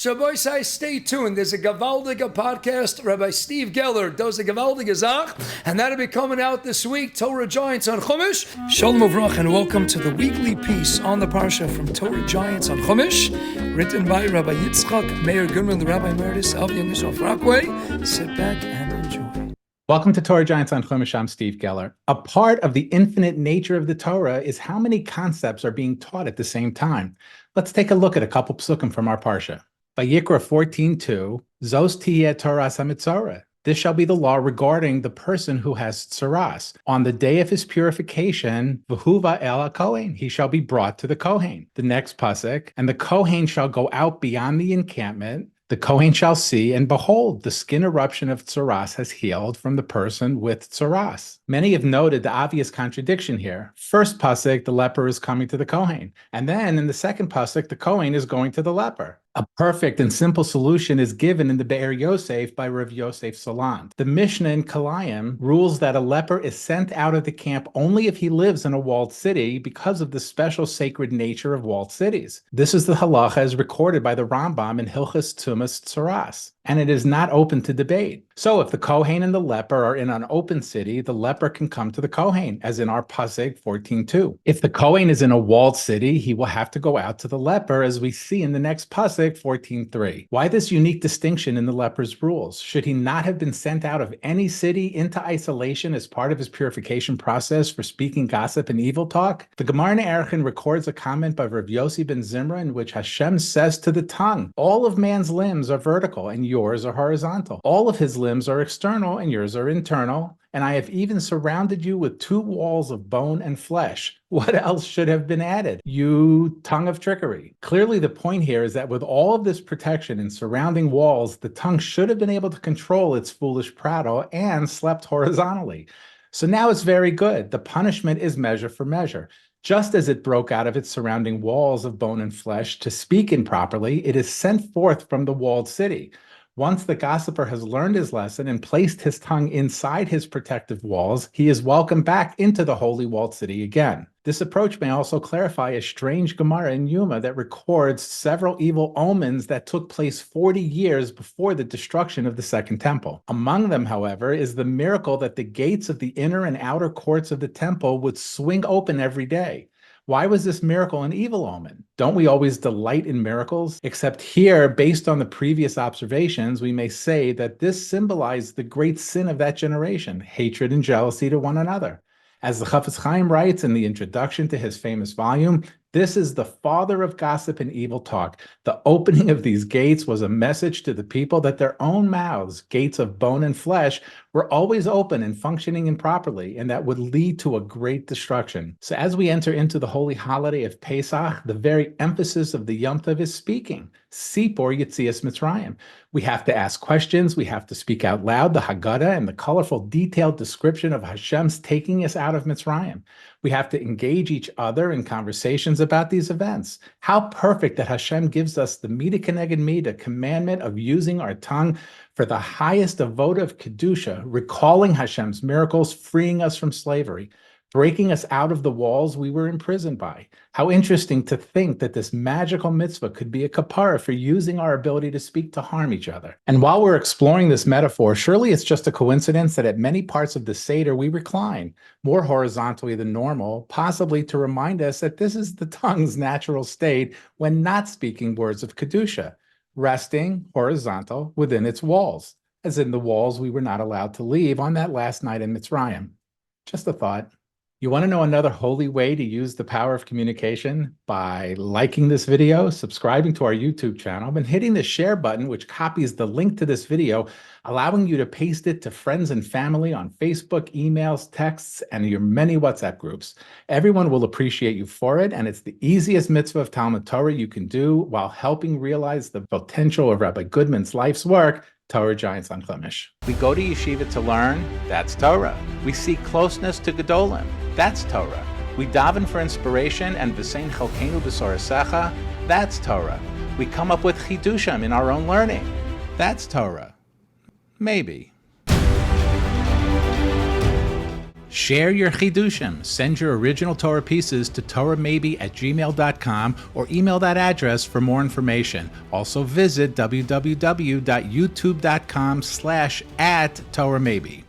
Shabbos, stay tuned. There's a Gavaldiga podcast. Rabbi Steve Geller does a Gavaldiga Zach, and that'll be coming out this week. Torah Giants on Chumash. Shalom Uvrach, and welcome to the weekly piece on the Parsha from Torah Giants on Chumash, written by Rabbi Rabbi Goodman, the Rabbi Emeritus of Young Yisrael Rockaway. Sit back and enjoy. Welcome to Torah Giants on Chumash. I'm Steve Geller. A part of the infinite nature of the Torah is how many concepts are being taught at the same time. Let's take a look at a couple pasukim from our Parsha. Vayikra 14:2, Zos tiyeh Torah Metzora. This shall be the law regarding the person who has tzaras. On the day of his purification, v'huva el Kohen, he shall be brought to the Kohen. The next pasuk, and the Kohen shall go out beyond the encampment. The Kohen shall see, and behold, the skin eruption of tzaras has healed from the person with tzaras. Many have noted the obvious contradiction here. First pasuk, the leper is coming to the Kohen. And then in the second pasuk, the Kohen is going to the leper. A perfect and simple solution is given in the Be'er Yosef by Rav Yosef Salant. The Mishnah in Kalayim rules that a leper is sent out of the camp only if he lives in a walled city because of the special sacred nature of walled cities. This is the halacha as recorded by the Rambam in Hilchas Tumas Tzaras, and it is not open to debate. So if the Kohen and the leper are in an open city, the leper can come to the Kohen, as in our pasuk 14:2. If the Kohen is in a walled city, he will have to go out to the leper, as we see in the next pasuk 14:3. Why this unique distinction in the leper's rules? Should he not have been sent out of any city into isolation as part of his purification process for speaking gossip and evil talk? The Gemara in Erechim records a comment by Rav Yossi ben Zimra in which Hashem says to the tongue, all of man's limbs are vertical and yours are horizontal. All of his limbs are external and yours are internal. And I have even surrounded you with two walls of bone and flesh. What else should have been added? You tongue of trickery. Clearly, the point here is that with all of this protection and surrounding walls, the tongue should have been able to control its foolish prattle and slept horizontally. So now it's very good. The punishment is measure for measure. Just as it broke out of its surrounding walls of bone and flesh to speak improperly, it is sent forth from the walled city. Once the gossiper has learned his lesson and placed his tongue inside his protective walls, he is welcomed back into the holy walled city again. This approach may also clarify a strange Gemara in Yuma that records several evil omens that took place 40 years before the destruction of the Second Temple. Among them, however, is the miracle that the gates of the inner and outer courts of the temple would swing open every day. Why was this miracle an evil omen? Don't we always delight in miracles? Except here, based on the previous observations, we may say that this symbolized the great sin of that generation, hatred and jealousy to one another. As the Chofetz Chaim writes in the introduction to his famous volume, this is the father of gossip and evil talk. The opening of these gates was a message to the people that their own mouths, gates of bone and flesh, were always open and functioning improperly, and that would lead to a great destruction. So as we enter into the holy holiday of Pesach, the very emphasis of the Yom Tov is speaking. Sipor Yetzias Mitzrayim. We have to ask questions, we have to speak out loud, the Haggadah and the colorful, detailed description of Hashem's taking us out of Mitzrayim. We have to engage each other in conversations about these events. How perfect that Hashem gives us the Mida Keneged Mida commandment of using our tongue for the highest of votive Kedusha, recalling Hashem's miracles, freeing us from slavery, breaking us out of the walls we were imprisoned by. How interesting to think that this magical mitzvah could be a kapara for using our ability to speak to harm each other. And while we're exploring this metaphor, surely it's just a coincidence that at many parts of the Seder we recline, more horizontally than normal, possibly to remind us that this is the tongue's natural state when not speaking words of Kedusha, resting horizontal within its walls, as in the walls we were not allowed to leave on that last night in Mitzrayim. Just a thought. You want to know another holy way to use the power of communication? By liking this video, subscribing to our YouTube channel, and hitting the share button, which copies the link to this video, allowing you to paste it to friends and family on Facebook, emails, texts, and your many WhatsApp groups. Everyone will appreciate you for it, and it's the easiest mitzvah of Talmud Torah you can do while helping realize the potential of Rabbi Goodman's life's work, Torah Giants on Chumash. We go to yeshiva to learn, that's Torah. We seek closeness to Gedolim, that's Torah. We daven for inspiration and v'sein chalkeinu b'sorasecha, that's Torah. We come up with chidushim in our own learning, that's Torah. Maybe. Share your chidushim. Send your original Torah pieces to torahmaybe@gmail.com or email that address for more information. Also visit www.youtube.com/@torahmaybe.